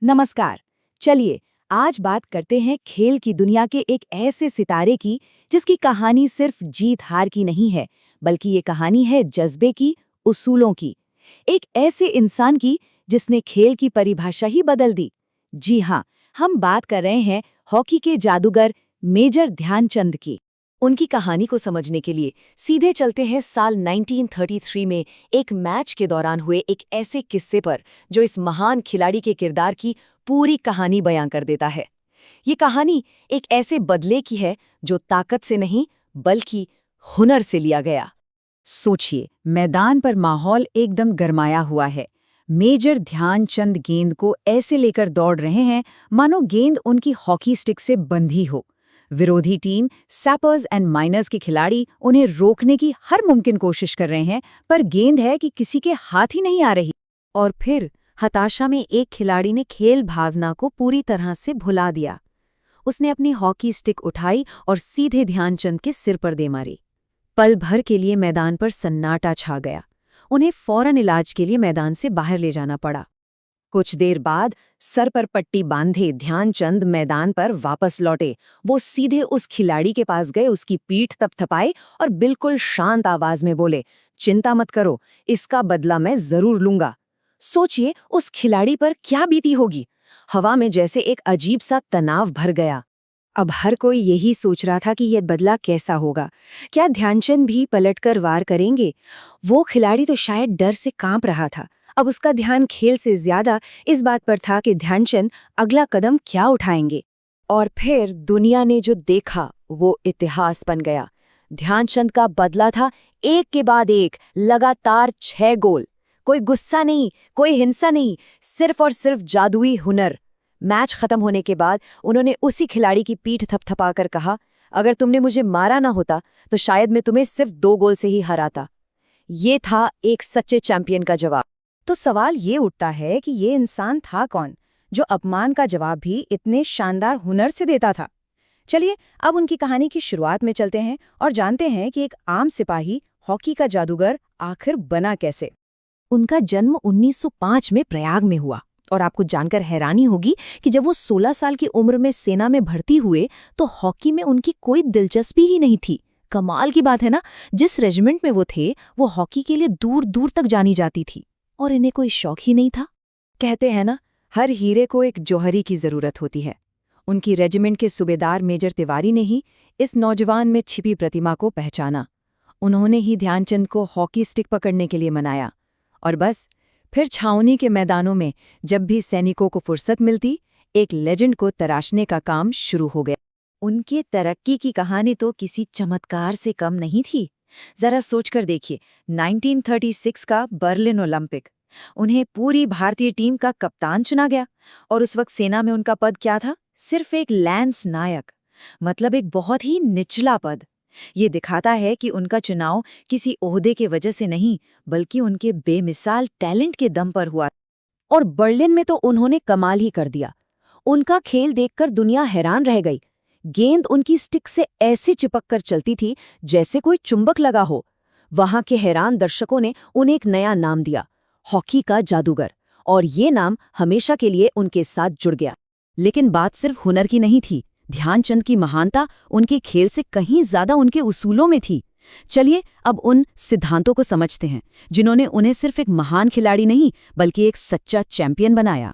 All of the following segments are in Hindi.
नमस्कार। चलिए आज बात करते हैं खेल की दुनिया के एक ऐसे सितारे की जिसकी कहानी सिर्फ जीत हार की नहीं है, बल्कि ये कहानी है जज्बे की, उसूलों की। एक ऐसे इंसान की जिसने खेल की परिभाषा ही बदल दी। जी हाँ, हम बात कर रहे हैं हॉकी के जादूगर मेजर ध्यानचंद की। उनकी कहानी को समझने के लिए सीधे चलते हैं साल 1933 में एक मैच के दौरान हुए एक ऐसे किस्से पर जो इस महान खिलाड़ी के किरदार की पूरी कहानी बयां कर देता है। ये कहानी एक ऐसे बदले की है जो ताकत से नहीं बल्कि हुनर से लिया गया। सोचिए, मैदान पर माहौल एकदम गरमाया हुआ है। मेजर ध्यानचंद गेंद को ऐसे लेकर दौड़ रहे हैं मानो गेंद उनकी हॉकी स्टिक से बंधी हो। विरोधी टीम सैपर्स एंड माइनर्स के खिलाड़ी उन्हें रोकने की हर मुमकिन कोशिश कर रहे हैं, पर गेंद है कि किसी के हाथ ही नहीं आ रही। और फिर हताशा में एक खिलाड़ी ने खेल भावना को पूरी तरह से भुला दिया। उसने अपनी हॉकी स्टिक उठाई और सीधे ध्यानचंद के सिर पर दे मारी। पल भर के लिए मैदान पर सन्नाटा छा गया। उन्हें फौरन इलाज के लिए मैदान से बाहर ले जाना पड़ा। कुछ देर बाद सर पर पट्टी बांधे ध्यानचंद मैदान पर वापस लौटे। वो सीधे उस खिलाड़ी के पास गए, उसकी पीठ थपथपाई और बिल्कुल शांत आवाज में बोले, चिंता मत करो, इसका बदला मैं जरूर लूंगा। सोचिए उस खिलाड़ी पर क्या बीती होगी। हवा में जैसे एक अजीब सा तनाव भर गया। अब हर कोई यही सोच रहा था कि यह बदला कैसा होगा। क्या ध्यानचंद भी पलटकर वार करेंगे? वो खिलाड़ी तो शायद डर से कांप रहा था। अब उसका ध्यान खेल से ज्यादा इस बात पर था कि ध्यानचंद अगला कदम क्या उठाएंगे। और फिर दुनिया ने जो देखा वो इतिहास बन गया। ध्यानचंद का बदला था एक के बाद एक लगातार 6 गोल। कोई गुस्सा नहीं, कोई हिंसा नहीं, सिर्फ और सिर्फ जादुई हुनर। मैच खत्म होने के बाद उन्होंने उसी खिलाड़ी की पीठ थपथपाकर कहा, अगर तुमने मुझे मारा ना होता तो शायद मैं तुम्हें सिर्फ 2 गोल से ही हराता। ये था एक सच्चे चैंपियन का जवाब। तो सवाल ये उठता है कि ये इंसान था कौन जो अपमान का जवाब भी इतने शानदार हुनर से देता था। चलिए अब उनकी कहानी की शुरुआत में चलते हैं और जानते हैं कि एक आम सिपाही हॉकी का जादूगर आखिर बना कैसे। उनका जन्म 1905 में प्रयाग में हुआ और आपको जानकर हैरानी होगी कि जब वो 16 साल की उम्र में सेना में भर्ती हुए तो हॉकी में उनकी कोई दिलचस्पी ही नहीं थी। कमाल की बात है ना, जिस रेजिमेंट में वो थे वो हॉकी के लिए दूर दूर तक जानी जाती थी और इन्हें कोई शौक ही नहीं था। कहते हैं ना, हर हीरे को एक जौहरी की जरूरत होती है। उनकी रेजिमेंट के सूबेदार मेजर तिवारी ने ही इस नौजवान में छिपी प्रतिमा को पहचाना। उन्होंने ही ध्यानचंद को हॉकी स्टिक पकड़ने के लिए मनाया और बस फिर छावनी के मैदानों में जब भी सैनिकों को फुर्सत मिलती, एक लेजेंड को तराशने का काम शुरू हो गया। उनके तरक्की की कहानी तो किसी चमत्कार से कम नहीं थी। जरा सोचकर देखिए, 1936 का बर्लिन ओलंपिक, उन्हें पूरी भारतीय टीम का कप्तान चुना गया और उस वक्त सेना में उनका पद क्या था? सिर्फ एक लैंस नायक, मतलब एक बहुत ही निचला पद। ये दिखाता है कि उनका चुनाव किसी ओहदे के वजह से नहीं, बल्कि उनके बेमिसाल टैलेंट के दम पर हुआ। और बर्लिन में तो उन्होंने कमाल ही कर दिया। उनका खेल देखकर दुनिया हैरान रह गई। गेंद उनकी स्टिक से ऐसे चिपक कर चलती थी जैसे कोई चुंबक लगा हो। वहां के हैरान दर्शकों ने उन्हें एक नया नाम दिया, हॉकी का जादूगर, और ये नाम हमेशा के लिए उनके साथ जुड़ गया। लेकिन बात सिर्फ हुनर की नहीं थी। ध्यानचंद की महानता उनके खेल से कहीं ज्यादा उनके उसूलों में थी। चलिए अब उन सिद्धांतों को समझते हैं जिन्होंने उन्हें सिर्फ एक महान खिलाड़ी नहीं बल्कि एक सच्चा चैंपियन बनाया।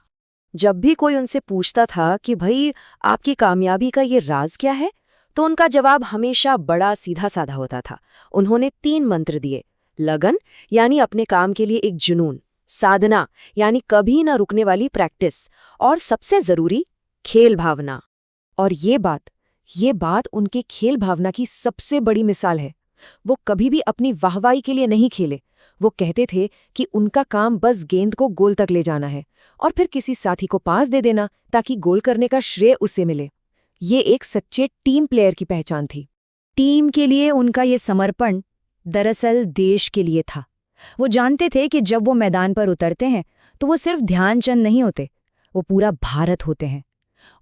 जब भी कोई उनसे पूछता था कि भाई आपकी कामयाबी का ये राज क्या है, तो उनका जवाब हमेशा बड़ा सीधा साधा होता था। उन्होंने 3 मंत्र दिए, लगन यानी अपने काम के लिए एक जुनून, साधना यानी कभी न रुकने वाली प्रैक्टिस, और सबसे जरूरी खेल भावना। और ये बात उनके खेल भावना की सबसे बड़ी मिसाल है। वो कभी भी अपनी वाहवाही के लिए नहीं खेले। वो कहते थे कि उनका काम बस गेंद को गोल तक ले जाना है और फिर किसी साथी को पास दे देना ताकि गोल करने का श्रेय उसे मिले। ये एक सच्चे टीम प्लेयर की पहचान थी। टीम के लिए उनका ये समर्पण दरअसल देश के लिए था। वो जानते थे कि जब वो मैदान पर उतरते हैं तो वो सिर्फ ध्यानचंद नहीं होते, वो पूरा भारत होते हैं।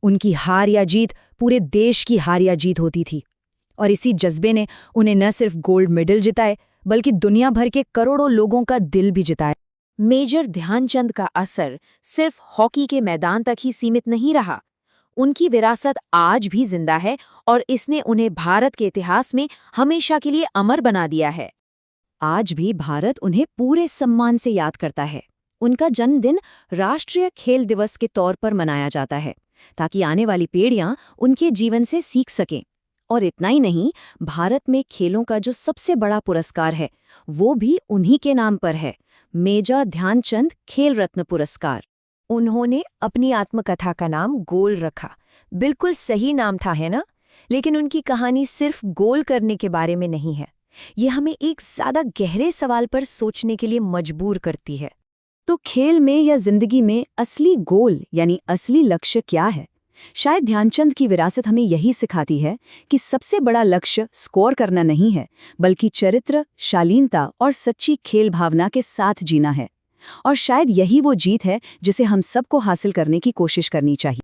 उनकी हार या जीत पूरे देश की हार या जीत होती थी और इसी जज्बे ने उन्हें न सिर्फ गोल्ड मेडल जिताए बल्कि दुनिया भर के करोड़ों लोगों का दिल भी जिताया। मेजर ध्यानचंद का असर सिर्फ हॉकी के मैदान तक ही सीमित नहीं रहा। उनकी विरासत आज भी जिंदा है और इसने उन्हें भारत के इतिहास में हमेशा के लिए अमर बना दिया है। आज भी भारत उन्हें पूरे सम्मान से याद करता है। उनका जन्मदिन राष्ट्रीय खेल दिवस के तौर पर मनाया जाता है, ताकि आने वाली पीढ़ियां उनके जीवन से सीख सकें। और इतना ही नहीं, भारत में खेलों का जो सबसे बड़ा पुरस्कार है, वो भी उन्हीं के नाम पर है, मेजर ध्यानचंद खेल रत्न पुरस्कार। उन्होंने अपनी आत्मकथा का नाम गोल रखा। बिल्कुल सही नाम था, है ना? लेकिन उनकी कहानी सिर्फ गोल करने के बारे में नहीं है। ये हमें एक ज़्यादा गहरे सवाल पर सोचने के लिए मजबूर करती है। तो खेल में या जिंदगी में असली गोल यानी असली लक्ष्य क्या है? शायद ध्यानचंद की विरासत हमें यही सिखाती है कि सबसे बड़ा लक्ष्य स्कोर करना नहीं है, बल्कि चरित्र, शालीनता और सच्ची खेल भावना के साथ जीना है। और शायद यही वो जीत है जिसे हम सबको हासिल करने की कोशिश करनी चाहिए।